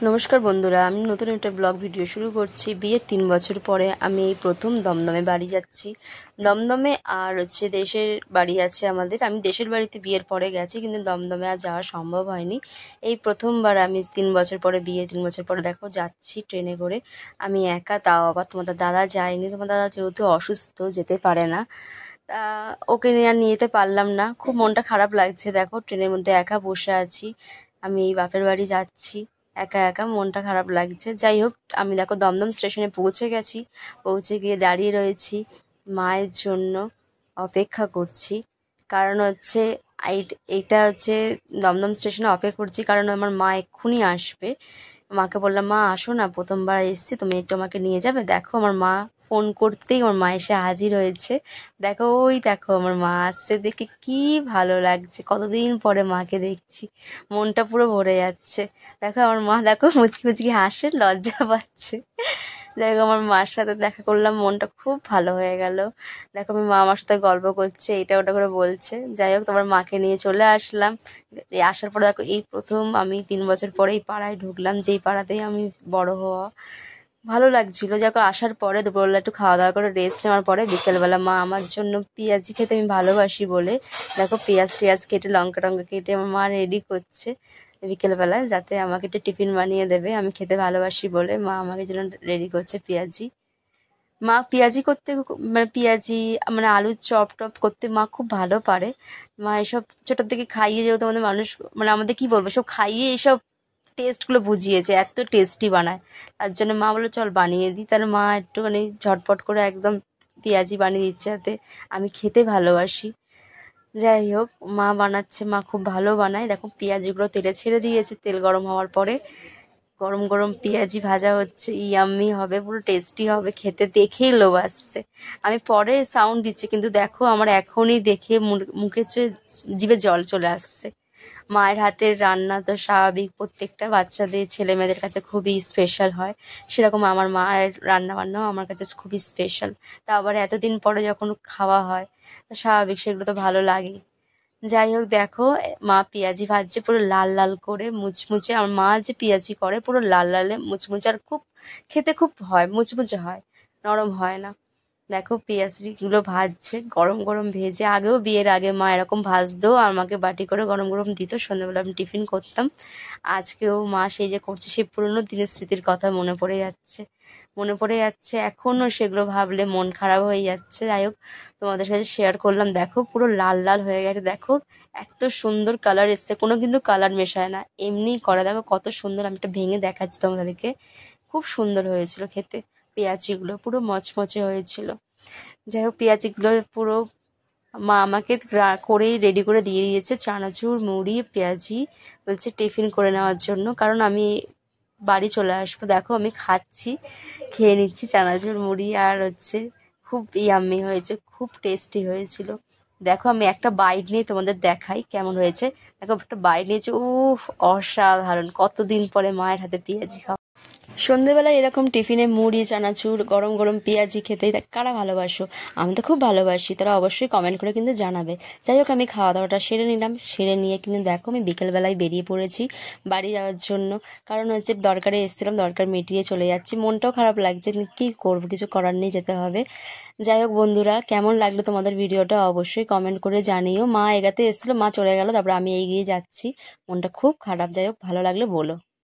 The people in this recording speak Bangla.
নমস্কার বন্ধুরা, আমি নতুন একটা ব্লগ ভিডিও শুরু করছি। বিয়ের 3 বছর পরে আমি এই প্রথম দমদমে বাড়ি যাচ্ছি। দমদমে আর দেশের বাড়ি আছে আমাদের। আমি দেশের বাড়িতে বিয়ের পরে গেছি, কিন্তু দমদমে আর যাওয়া সম্ভব হয়নি। এই প্রথমবার আমি 3 বছর পরে, বিয়ে 3 বছর পরে দেখো যাচ্ছি ট্রেনে করে। আমি একা, তাও আবার তোমাদের দাদা যায়নি। তোমার দাদা যেহেতু অসুস্থ, যেতে পারে না, তা ওকে নিয়ে আর নিয়ে যেতে পারলাম না। খুব মনটা খারাপ লাগছে। দেখো ট্রেনের মধ্যে একা বসে আছি, আমি এই বাপের বাড়ি যাচ্ছি একা একা, মনটা খারাপ লাগছে। যাই হোক, আমি দেখো দমদম স্টেশনে পৌঁছে গেছি। পৌঁছে গিয়ে দাঁড়িয়ে রয়েছি, মায়ের জন্য অপেক্ষা করছি। কারণ এইটা দমদম স্টেশনে অপেক্ষা করছি কারণ আমার মা এক্ষুনি আসবে। মাকে বললাম, মা আসো না, প্রথমবার এসেছি, তুমি একটু আমাকে নিয়ে যাবে। দেখো আমার মা ফোন করতেই আমার মা এসে হাজির হয়েছে। দেখো, ওই দেখো আমার মা আসছে, দেখে কি ভালো লাগছে। কতদিন পরে মাকে দেখছি, মনটা পুরো ভরে যাচ্ছে। দেখো আমার মা, দেখো মুচকি মুচকি হাসে, লজ্জা পাচ্ছে। যাই হোক, আমার মার সাথে দেখা করলাম, মনটা খুব ভালো হয়ে গেল। দেখো আমি, মা আমার সাথে গল্প করছে, এটা ওটা করে বলছে। যাই হোক, তোমার মাকে নিয়ে চলে আসলাম। এই আসার পরে দেখো, এই প্রথম আমি 3 বছর পরে এই পাড়ায় ঢুকলাম, যেই পাড়াতেই আমি বড় হওয়া। ভালো লাগছিল। যখন আসার পরে দুপুরবেলা একটু খাওয়া দাওয়া করে রেস্ট নেওয়ার পরে বিকেলবেলা মা আমার জন্য পেঁয়াজি খেতে আমি ভালোবাসি বলে, দেখো পেঁয়াজ টেয়াজ কেটে, লঙ্কা টঙ্কা কেটে আমার মা রেডি করছে বিকেলবেলায়, যাতে আমাকে একটু টিফিন বানিয়ে দেবে। আমি খেতে ভালোবাসি বলে মা আমাকে জন্য রেডি করছে পেঁয়াজি। মা পেঁয়াজি করতে মানে পেঁয়াজি, মানে আলুর চপ টপ করতে মা খুব ভালো পারে। মা এসব ছোটোর থেকে খাইয়ে, যেহেতু আমাদের মানুষ, মানে আমাদের কি বলবো, সব খাইয়ে এইসব টেস্টগুলো বুঝিয়েছে, এত টেস্টি বানায়। তার জন্য মা বললো চল বানিয়ে দিই। তাহলে মা একটুখানি ঝটপট করে একদম পেঁয়াজি বানিয়ে দিচ্ছে, যাতে আমি খেতে ভালোবাসি। যাই হোক, মা বানাচ্ছে, মা খুব ভালো বানায়। দেখো পেঁয়াজিগুলো তেলে ছেড়ে দিয়েছে, তেল গরম হওয়ার পরে গরম গরম পেঁয়াজি ভাজা হচ্ছে। ইয়াম্মি হবে, পুরো টেস্টি হবে খেতে, দেখেই লোভ আসছে। আমি পরে সাউন্ড দিচ্ছি, কিন্তু দেখো আমার এখনই দেখে মুখে জিভে জল চলে আসছে। মায়ের হাতের রান্না তো স্বাভাবিক, প্রত্যেকটা বাচ্চাদের, ছেলে মেয়েদের কাছে খুবই স্পেশাল হয়। সেরকম আমার মায়ের রান্না বান্নাও আমার কাছে খুবই স্পেশাল। তা আবার এতদিন পরে যখন খাওয়া হয়, তা স্বাভাবিক সেগুলো তো ভালো লাগেই। যাই হোক, দেখো মা পেঁয়াজি ভাজছে পুরো লাল লাল করে, মুচমুচে। আমার মা যে পেঁয়াজি করে পুরো লাল লালে মুচমুচে, আর খুব খেতে খুব হয়, মুচমুচে হয়, নরম হয় না। দেখো পেঁয়াজগুলো ভাজছে গরম গরম ভেজে। আগেও বিয়ের আগে মা এরকম ভাজতো আর আমাকে বাটি করে গরম গরম দিত, সন্ধ্যাবেলা আমি টিফিন করতাম। আজকেও মা সেই যে করছে, সেই পুরোনো দিনের স্মৃতির কথা মনে পড়ে যাচ্ছে, মনে পড়ে যাচ্ছে। এখনও সেগুলো ভাবলে মন খারাপ হয়ে যাচ্ছে। যাই হোক, তোমাদের সাথে শেয়ার করলাম। দেখো পুরো লাল লাল হয়ে গেছে, দেখো এত সুন্দর কালার এসছে, কোনো কিন্তু কালার মেশায় না, এমনি করা। দেখো কত সুন্দর, আমি একটা ভেঙে দেখাচ্ছি তোমাদেরকে। খুব সুন্দর হয়েছিল খেতে, পেঁয়াজিগুলো পুরো মচমচে হয়েছিল। যাই হোক, পেঁয়াজিগুলো পুরো মা আমাকে করেই রেডি করে দিয়ে দিয়েছে, চানাচুর মুড়ি পেঁয়াজি, বলছে টিফিন করে নেওয়ার জন্য, কারণ আমি বাড়ি চলে আসবো। দেখো আমি খাচ্ছি, খেয়ে নিচ্ছি চানাচুর মুড়ি, আর খুব ইয়াম্মি হয়েছে, খুব টেস্টি হয়েছিল। দেখো আমি একটা বাইট নিয়ে তোমাদের দেখাই কেমন হয়েছে। দেখো একটা বাইট নিয়েছে, উফ অসাধারণ। কতদিন পরে মায়ের হাতে পেঁয়াজি খাওয়া। সন্ধেবেলায় এরকম টিফিনে মুড়ি চানাচুর গরম গরম পেঁয়াজি খেতে কারা ভালোবাসো? আমি তো খুব ভালোবাসি, তারা অবশ্যই কমেন্ট করে কিন্তু জানাবে। যাই হোক, আমি খাওয়া দাওয়াটা সেরে নিলাম, সেরে নিয়ে কিন্তু দেখো আমি বিকেলবেলায় বেরিয়ে পড়েছি বাড়ি যাওয়ার জন্য। কারণ দরকারে এসেছিলাম, দরকার মিটিয়ে চলে যাচ্ছি। মনটাও খারাপ লাগছে, কিন্তু কী করবো, কিছু করার নেই, যেতে হবে। যাই হোক বন্ধুরা, কেমন লাগলো তোমাদের ভিডিওটা অবশ্যই কমেন্ট করে জানিও। মা এগাতে এসেছিলো, মা চলে গেল, তারপর আমি এগিয়ে যাচ্ছি, মনটা খুব খারাপ। যাই হোক, ভালো লাগলে বলো।